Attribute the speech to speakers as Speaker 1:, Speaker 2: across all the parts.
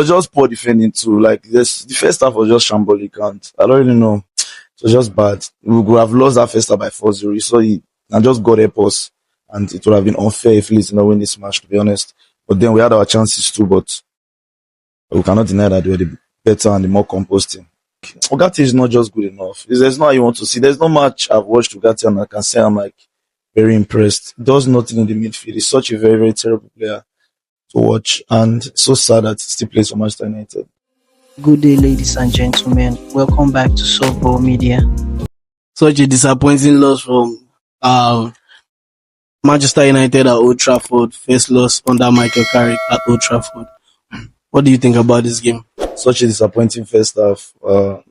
Speaker 1: was just poor defending too. Like this, the first half was just shambolic, and I don't really know. It was just bad. We would have lost that first half by 4-0. So he and just God help us, and it would have been unfair if Leeds did not win this match, to be honest. But then we had our chances too, but we cannot deny that we were the better and the more composed team. Ugarte is not just good enough. There's no how you want to see. There's no match I've watched Ugarte and I can say I'm like very impressed. He does nothing in the midfield. He's such a very, very terrible player to watch, and so sad that he still plays for Manchester United.
Speaker 2: Good day, ladies and gentlemen. Welcome back to Softball Media.
Speaker 3: Such a disappointing loss from Manchester United at Old Trafford. First loss under Michael Carrick at Old Trafford. What do you think about this game?
Speaker 1: Such a disappointing first half.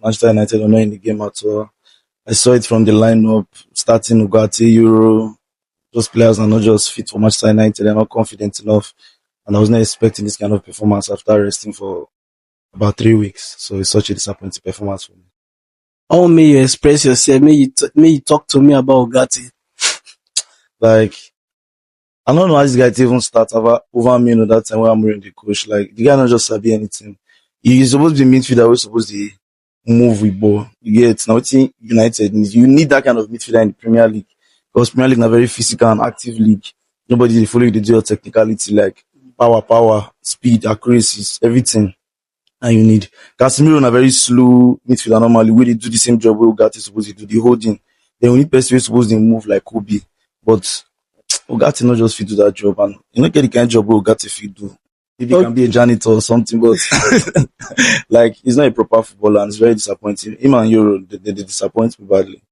Speaker 1: Manchester United are not in the game at all. I saw it from the lineup, starting Ugarte, Euro. Those players are not just fit for Manchester United. They're not confident enough. And I was not expecting this kind of performance after resting for about 3 weeks. So it's such a disappointing performance for me.
Speaker 3: How may you express yourself? May you talk to me about Ugarte?
Speaker 1: Like, I don't know how this guy to even start over me that time when I'm wearing the coach. Like, the guy not just sabi anything. He's supposed to be midfielder. We're supposed to move with ball. You get now. United, you need that kind of midfielder in the Premier League, because Premier League is a very physical and active league. Nobody follow the dual technicality like power, speed, accuracy, everything. And you need Casemiro in a very slow midfielder normally, where they do the same job where Ugarte is supposed to do the holding. Then we need person who's supposed to move like Kobe. But Ugarte not just fit do that job, and you don't get the kind of job where Ugarte fit do. If he can be a janitor or something, but like he's not a proper footballer, and it's very disappointing. Him and Euro, they disappoint me badly.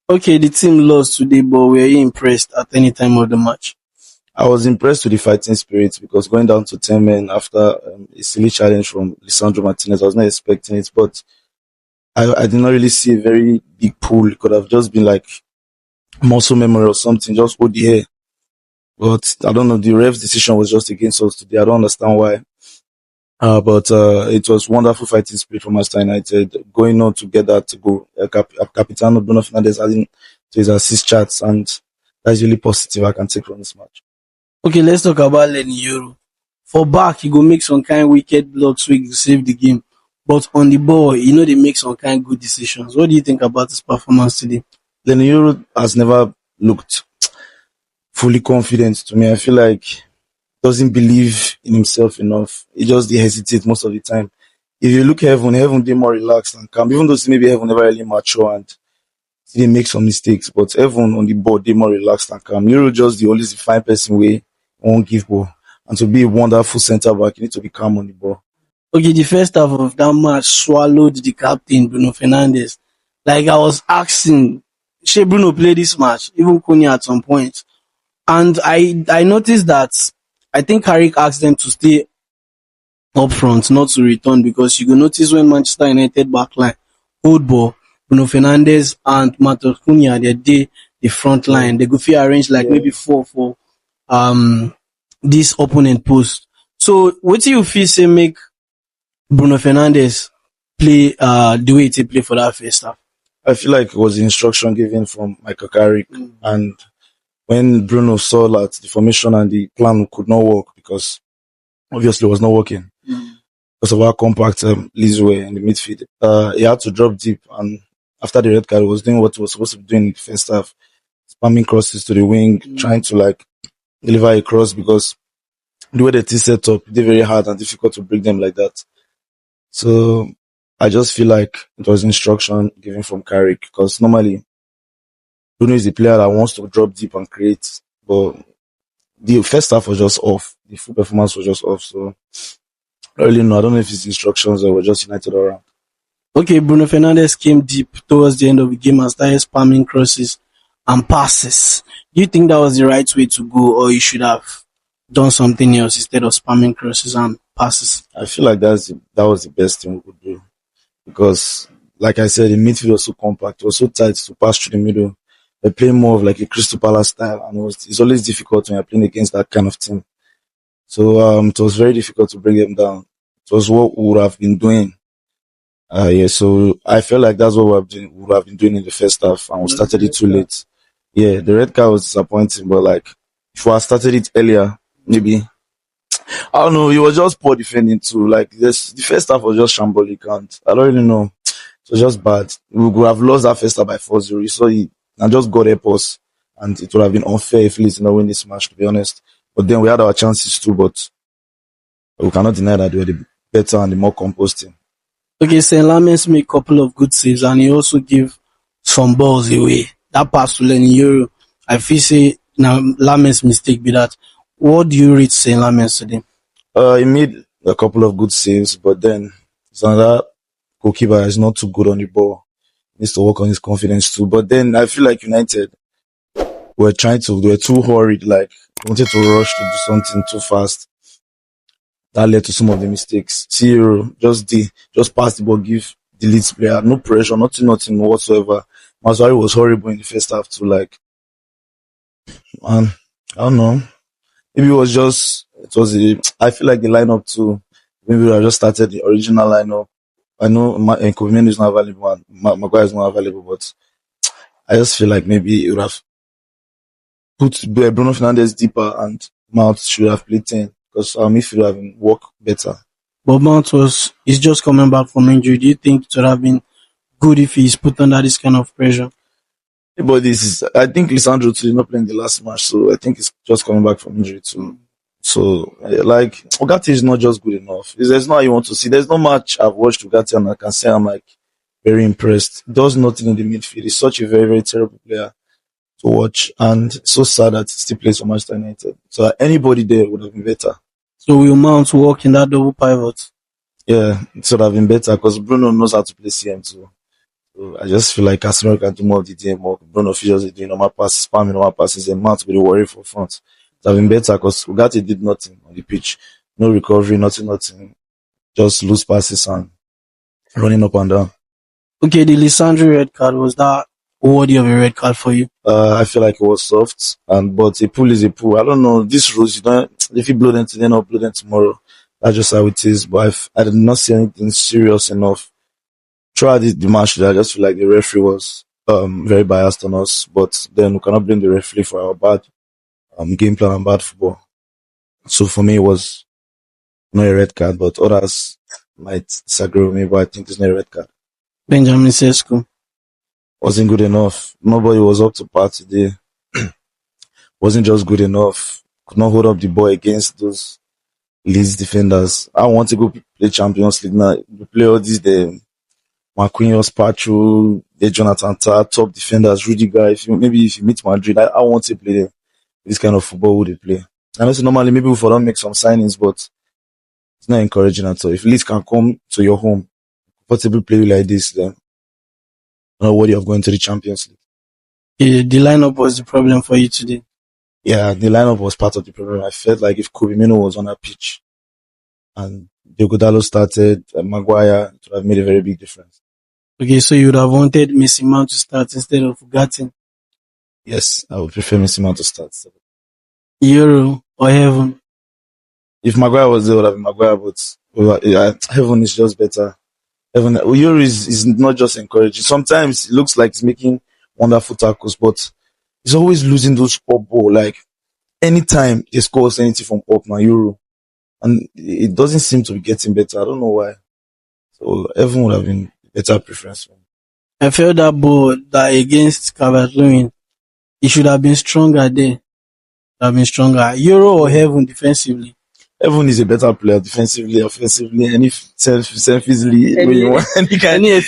Speaker 3: Okay, the team lost today, but were you impressed at any time of the match?
Speaker 1: I was impressed with the fighting spirit, because going down to 10 men after a silly challenge from Lisandro Martinez, I was not expecting it, but I did not really see a very big pull. It could have just been like muscle memory or something, just hold the hair. But I don't know, the ref's decision was just against us today. I don't understand why. But it was wonderful fighting spirit from Manchester United, going on to get that goal. Capitano Bruno Fernandes adding to his assist charts, and that's really positive I can take from this match.
Speaker 3: Okay, let's talk about Lenny Euro. For back, he go make some kind wicked blocks to save the game. But on the ball, they make some kind good decisions. What do you think about his performance today?
Speaker 1: Lenny Euro has never looked fully confident to me. I feel like he doesn't believe in himself enough. He just hesitates most of the time. If you look at Heaven they more relaxed and calm. Even though maybe Heaven never really mature and they make some mistakes, but Heaven on the board they more relaxed and calm. Euro just the always fine person way won't give ball. And to be a wonderful centre back, you need to be calm on the ball.
Speaker 3: Okay, the first half of that match swallowed the captain, Bruno Fernandes. Like I was asking, should Bruno play this match? Even Konya at some point. And I noticed that I think Carrick asked them to stay up front, not to return, because you will notice when Manchester United backline hold ball, Bruno Fernandes and Matheus Cunha, they're the front line. They go feel arrange like maybe 4 for this opponent post. So what do you feel say make Bruno Fernandes play the way he play for that first half?
Speaker 1: I feel like it was the instruction given from Michael Carrick, and when Bruno saw that the formation and the plan could not work, because obviously it was not working because of how compact Leeds were in the midfield, he had to drop deep, and after the red card, he was doing what he was supposed to be doing in the first half, spamming crosses to the wing, trying to like deliver a cross, because the way the team set up, they're very hard and difficult to break them like that. So I just feel like it was instruction given from Carrick, because normally Bruno is the player that wants to drop deep and create, but the first half was just off. The full performance was just off. So I really know. I don't know if it's instructions or we're just United around.
Speaker 3: Okay, Bruno Fernandes came deep towards the end of the game and started spamming crosses and passes. Do you think that was the right way to go, or you should have done something else instead of spamming crosses and passes?
Speaker 1: I feel like that was the best thing we could do, because, like I said, the midfield was so compact, it was so tight to pass through the middle. They're playing more of like a Crystal Palace style, and it's always difficult when you're playing against that kind of team. So it was very difficult to bring them down. It was what we would have been doing. So I felt like that's what we would have been doing in the first half, and we started it too late. Yeah, the red card was disappointing, but like if we had started it earlier, maybe I don't know. He was just poor defending too. Like this, the first half was just shambolic, and I don't really know. It was just bad. We would have lost that first half by 4-0. You saw it, and just got help us, and it would have been unfair if Leeds did not win this match, to be honest. But then we had our chances too, but we cannot deny that we were the better and the more composed team.
Speaker 3: Okay, St. Lamens made a couple of good saves and he also gave some balls away. That pass to Lenny Euro, I feel say now Lamens mistake be that. What do you rate St. Lamens today?
Speaker 1: He made a couple of good saves, but then it's another goalkeeper is not too good on the ball. He needs to work on his confidence too. But then I feel like United were they were too hurried, like wanted to rush to do something too fast. That led to some of the mistakes. Zero, just pass the ball, give the Leeds player no pressure, nothing whatsoever. Mazari was horrible in the first half too, like, man, I don't know. Maybe I feel like the lineup too, maybe I just started the original lineup. I know Kobe is not available and Maguire is not available, but I just feel like maybe it would have put Bruno Fernandes deeper and Mount should have played 10 because our midfield would have worked better.
Speaker 3: But Mount is just coming back from injury. Do you think it would have been good if he's put under this kind of pressure?
Speaker 1: But I think Lisandro too is not playing the last match, so I think he's just coming back from injury too. So, like, Ugarte is not just good enough. There's no how you want to see. There's no match I've watched Ugarte and I can say I'm like very impressed. Does nothing in the midfield. He's such a very, very terrible player to watch, and so sad that he still plays for Manchester United. So anybody there would have been better.
Speaker 3: So will Mount work in that double pivot?
Speaker 1: Yeah, it would have been better because Bruno knows how to play CM too. So I just feel like Casemiro can do more of the DM work. Bruno Figures is doing normal passes, spamming normal passes, and Mount will be the worry for front. It would have been better because Ugarte did nothing on the pitch. No recovery, nothing. Just loose passes and running up and down.
Speaker 3: Okay, the Lisandro red card, was that worthy of a red card for you?
Speaker 1: I feel like it was soft, but a pull is a pull. I don't know. These rules, if you blow them today, not blow them tomorrow. That's just how it is. But I did not see anything serious enough. Throughout the match, I just feel like the referee was very biased on us. But then we cannot blame the referee for our bad game plan and bad football. So for me, it was not a red card, but others might disagree with me. But I think it's not a red card.
Speaker 3: Benjamin Sesko
Speaker 1: Wasn't good enough. Nobody was up to par today. Wasn't just good enough. Could not hold up the ball against those Leeds defenders. I want to go play Champions League now. We play all these Marquinhos, Pacho, the Jonathan Tah, top defenders, Rudiger. If you meet Madrid, I want to play them. This kind of football would they play. I know normally maybe we don't make some signings, but it's not encouraging at all. If Leeds can come to your home, comfortable play like this, then I'm not worthy of going to the Champions League.
Speaker 3: Yeah, the lineup was the problem for you today.
Speaker 1: Yeah, the lineup was part of the problem. I felt like if Kobe Mino was on a pitch and Diogo Dalot started, Maguire, it would have made a very big difference.
Speaker 3: Okay, so you would have wanted Messi Mount to start instead of Ugarte?
Speaker 1: Yes, I would prefer Messi Mount to start.
Speaker 3: Euro or Heaven?
Speaker 1: If Maguire was there, it would have been Maguire, but Heaven is just better. Euro is not just encouraging. Sometimes it looks like he's making wonderful tackles, but he's always losing those up ball. Like anytime he scores anything from up now, Euro, and it doesn't seem to be getting better. I don't know why. So Evan would have been a better preference for me.
Speaker 3: I felt that ball that against Lewin, he should have been stronger there. Euro or Heaven defensively?
Speaker 1: Evan is a better player defensively, offensively, and if selfishly when you want,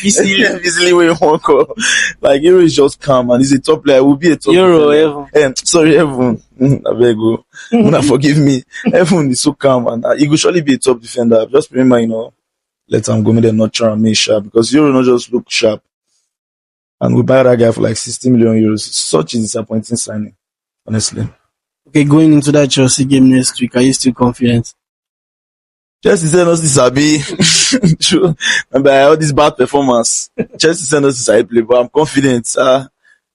Speaker 1: easily when you want call. Like Euro is just calm and he's a top player. He will be a top
Speaker 3: Euro
Speaker 1: defender.
Speaker 3: Evan.
Speaker 1: Sorry, Evan. I beg you. Forgive me. Evan is so calm and he will surely be a top defender. Just remember, let him go me there, not try and make sharp because Euro not just look sharp. And we buy that guy for like 60 million euros. It's such a disappointing signing, honestly.
Speaker 3: Okay, going into that Chelsea game next week, are you still confident?
Speaker 1: Chelsea send us this Abi. True. Remember all this bad performance. Chelsea send us this I play, but I'm confident. And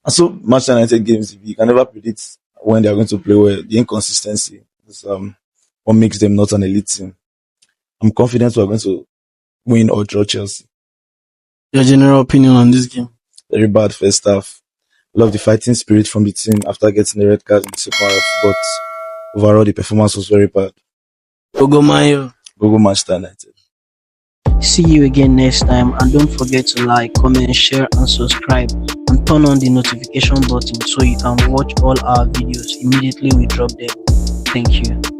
Speaker 1: so Manchester United games, you can never predict when they are going to play well. The inconsistency is what makes them not an elite team. I'm confident we're going to win or draw Chelsea.
Speaker 3: Your general opinion on this game?
Speaker 1: Very bad first half. Love the fighting spirit from the team after getting the red card in the second half, but overall the performance was very bad.
Speaker 3: Go Mayo.
Speaker 1: Go Manchester United.
Speaker 2: See you again next time, and don't forget to like, comment, share, and subscribe, and turn on the notification button so you can watch all our videos immediately we drop them. Thank you.